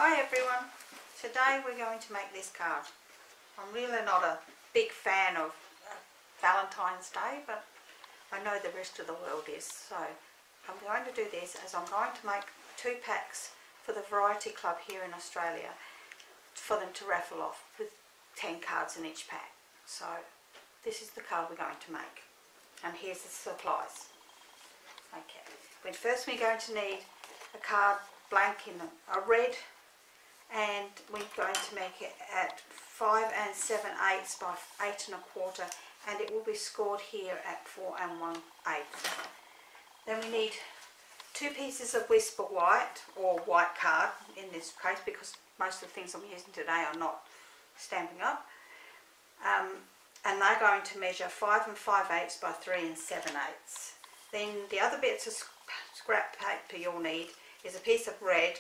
Hi everyone, today we're going to make this card. I'm really not a big fan of Valentine's Day, but I know the rest of the world is, so I'm going to do this as I'm going to make 2 packs for the Variety Club here in Australia for them to raffle off with 10 cards in each pack. So this is the card we're going to make, and here's the supplies. Okay, but first we're going to need a card blank in a red, and we're going to make it at 5 7/8 by 8 1/4, and it will be scored here at 4 1/8. Then we need 2 pieces of whisper white, or white card in this case, because most of the things I'm using today are not Stampin' Up. And they're going to measure 5 5/8 by 3 7/8. Then the other bits of scrap paper you'll need is a piece of red,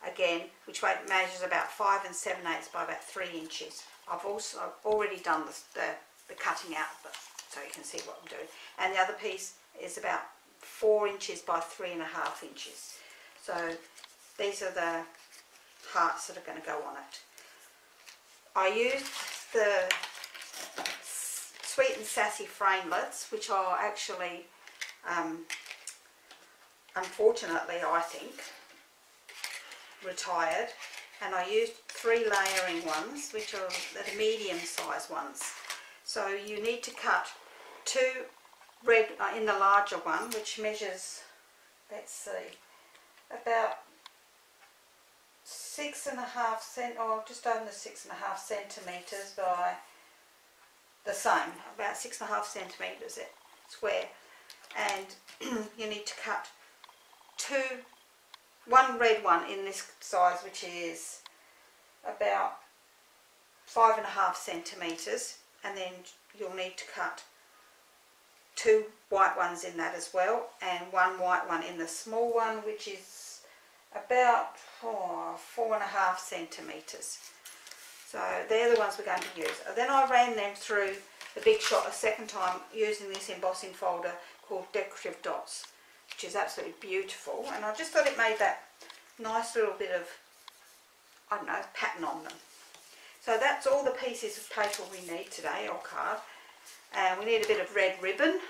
again, which measures about 5 7/8 by about 3 inches. I've already done the cutting out, but so you can see what I'm doing. And the other piece is about 4 inches by 3.5 inches. So these are the hearts that are going to go on it. I used the Sweet and Sassy framelits, which are actually, unfortunately I think, retired, and I used 3 layering ones, which are the medium size ones. So you need to cut 2 red in the larger one, which measures, let's see, about 6.5 or just under 6.5 centimetres by the same, about 6.5 centimetres square, and you need to cut 1 red one in this size, which is about 5.5 centimetres, and then you'll need to cut 2 white ones in that as well, and 1 white one in the small one, which is about 4.5 centimetres. So they're the ones we're going to use. Then I ran them through the Big Shot a second time using this embossing folder called Decorative Dots, which is absolutely beautiful, and I just thought it made that nice little bit of, I don't know, pattern on them. So that's all the pieces of paper we need today, or card. And we need a bit of red ribbon,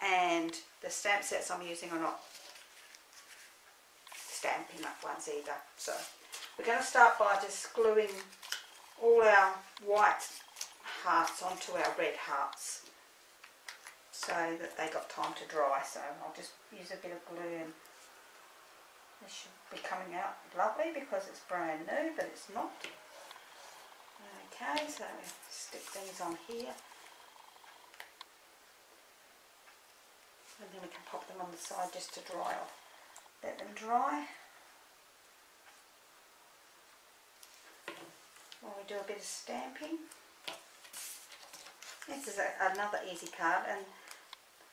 and the stamp sets I'm using are not Stampin' Up ones either. So we're going to start by just gluing all our white hearts onto our red hearts so that they got time to dry. So I'll just use a bit of glue, and this should be coming out lovely because it's brand new, but it's not. Okay, so stick these on here, and then we can pop them on the side just to dry off. Let them dry while we do a bit of stamping. This is another easy card, and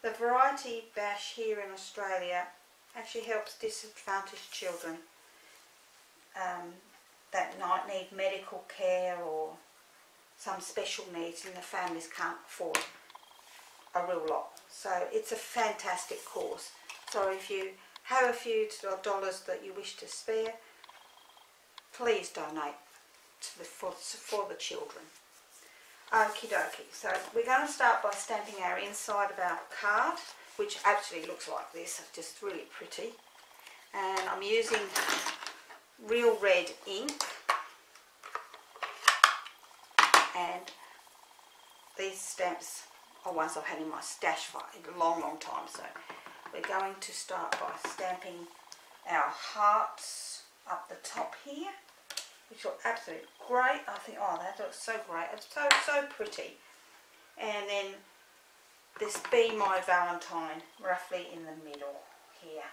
the Variety Bash here in Australia actually helps disadvantaged children that might need medical care or some special needs, and the families can't afford a real lot. So it's a fantastic cause. So if you have a few dollars that you wish to spare, please donate to for the children. Okie dokie, so we're going to start by stamping our inside of our card, which actually looks like this. It's just really pretty. And I'm using real red ink, and these stamps are ones I've had in my stash for a long time. So we're going to start by stamping our hearts up the top here, which look absolutely great. I think, oh, that looks so great. It's so pretty. And then this Be My Valentine roughly in the middle here.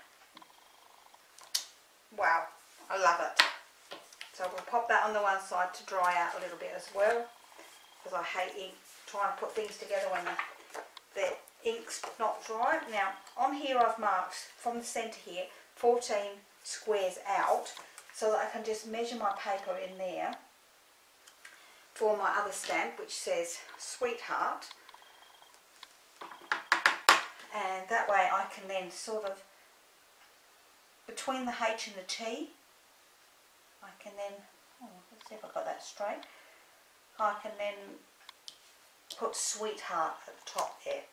Wow, I love it. So we'll pop that on the one side to dry out a little bit as well, because I hate ink, trying to put things together when the ink's not dry. Now on here I've marked from the centre here 14 squares out, so that I can just measure my paper in there for my other stamp, which says Sweetheart, and that way I can then sort of, between the H and the T, I can then, let's see if I got that straight, I can then put Sweetheart at the top there.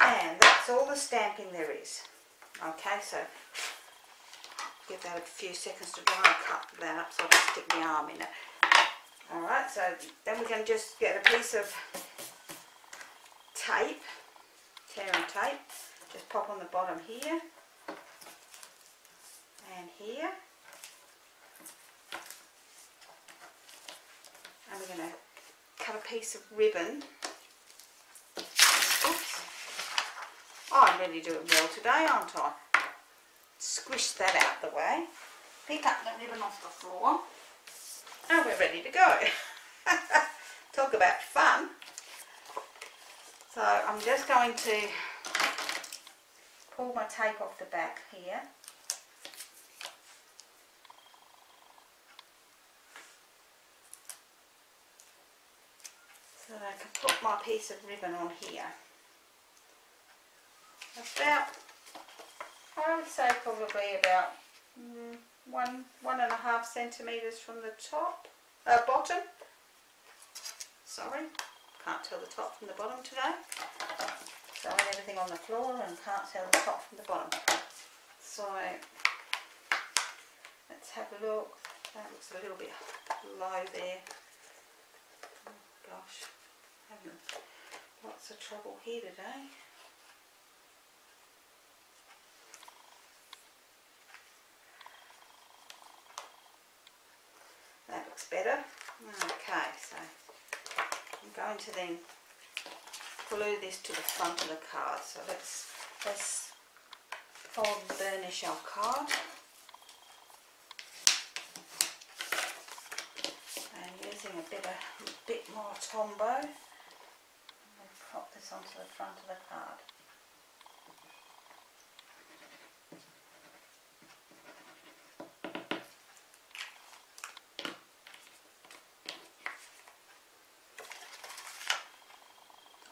And that's all the stamping there is. Okay, so give that a few seconds to dry and cut that up so I can stick my arm in it. Alright, so then we can just get a piece of tape, tearing tape, just pop on the bottom here and here. And we're going to cut a piece of ribbon. Oops. Oh, I'm really doing well today, aren't I? Squish that out the way. Pick up the ribbon off the floor. And we're ready to go. Talk about fun. So I'm just going to pull my tape off the back here. So that I can put my piece of ribbon on here. About, I would say probably about 1.5 centimetres from the top, bottom. Sorry, can't tell the top from the bottom today. So I have everything on the floor and can't tell the top from the bottom. So let's have a look. That looks a little bit low there. Oh gosh, having lots of trouble here today. That looks better. Okay, so I'm going to then glue this to the front of the card. So let's fold and burnish our card. And using a bit more Tombow, we'll pop this onto the front of the card.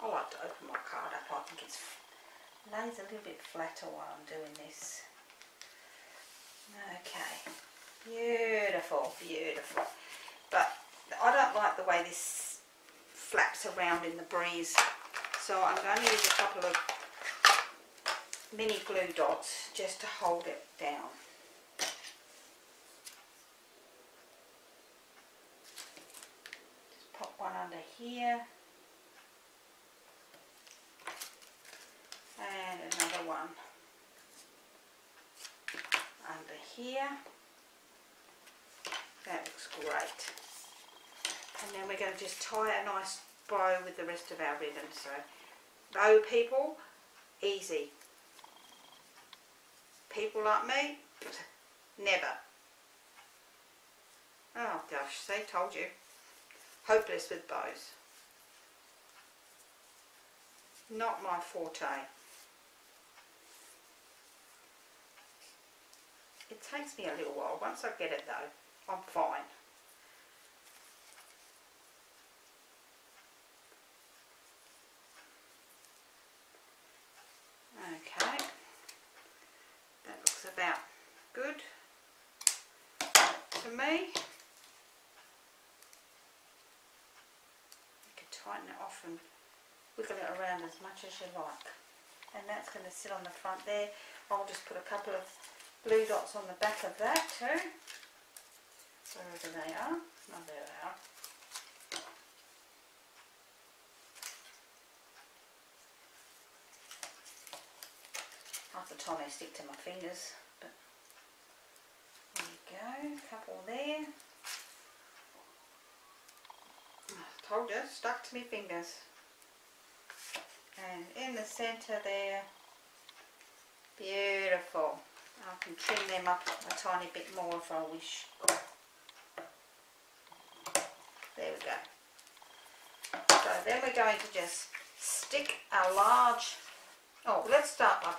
I like to open my card up. I think it lays a little bit flatter while I'm doing this. Okay, beautiful, beautiful. But I don't like the way this flaps around in the breeze, so I'm going to use a couple of mini glue dots just to hold it down. Just pop one under here. And another one under here. That looks great. And then we're going to just tie a nice bow with the rest of our ribbon. So, bow people, easy. People like me, never. Oh gosh, see, told you. Hopeless with bows. Not my forte. It takes me a little while. Once I get it though, I'm fine. Okay, that looks about good to me. You can tighten it off and wiggle it around as much as you like. And that's going to sit on the front there. I'll just put a couple of blue dots on the back of that too. Wherever they are. Oh, there they are. Half the time they stick to my fingers, but there you go, couple there. I told you, stuck to my fingers. And in the centre there, beautiful. I can trim them up a tiny bit more if I wish. There we go. So then we're going to just stick our large, let's start by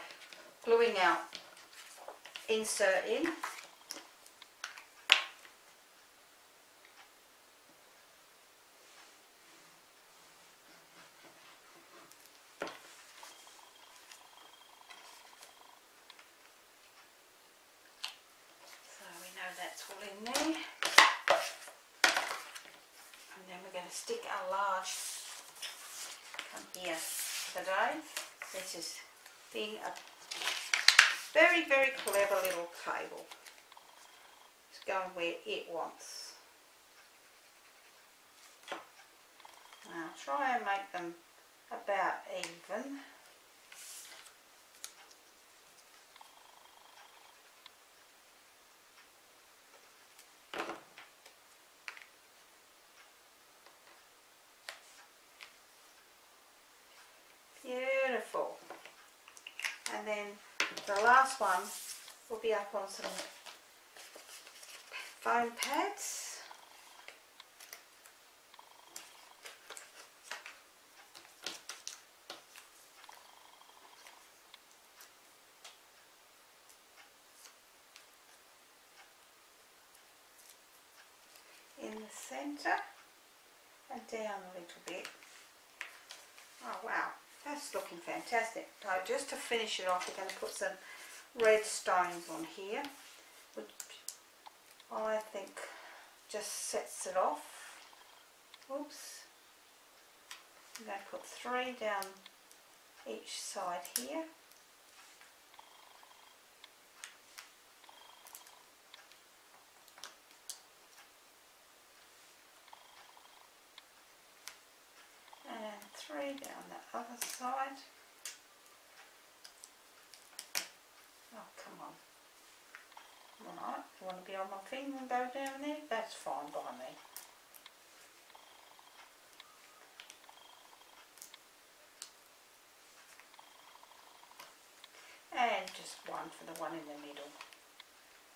gluing our insert in. So we know that's that's all in there. And then we're going to stick our large come here today. This is being a very, very clever little cable. It's going where it wants. Now try and make them about even. Beautiful. And then the last one will be up on some foam pads. In the centre and down a little bit. Oh wow, that's looking fantastic. So just to finish it off, we're going to put some red stones on here, which I think just sets it off. Oops. I'm going to put 3 down each side here. And 3 down the other side. Oh, come on. Alright, you want to be on my finger and go down there? That's fine by me. And just one for the one in the middle.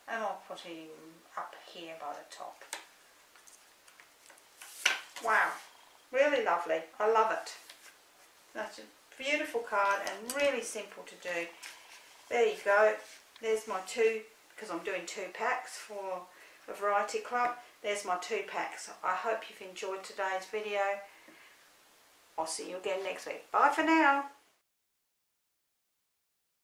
And I'll put him up here by the top. Wow, really lovely. I love it. That's a beautiful card and really simple to do. There you go. There's my 2, because I'm doing 2 packs for a Variety Club. There's my 2 packs. I hope you've enjoyed today's video. I'll see you again next week. Bye for now.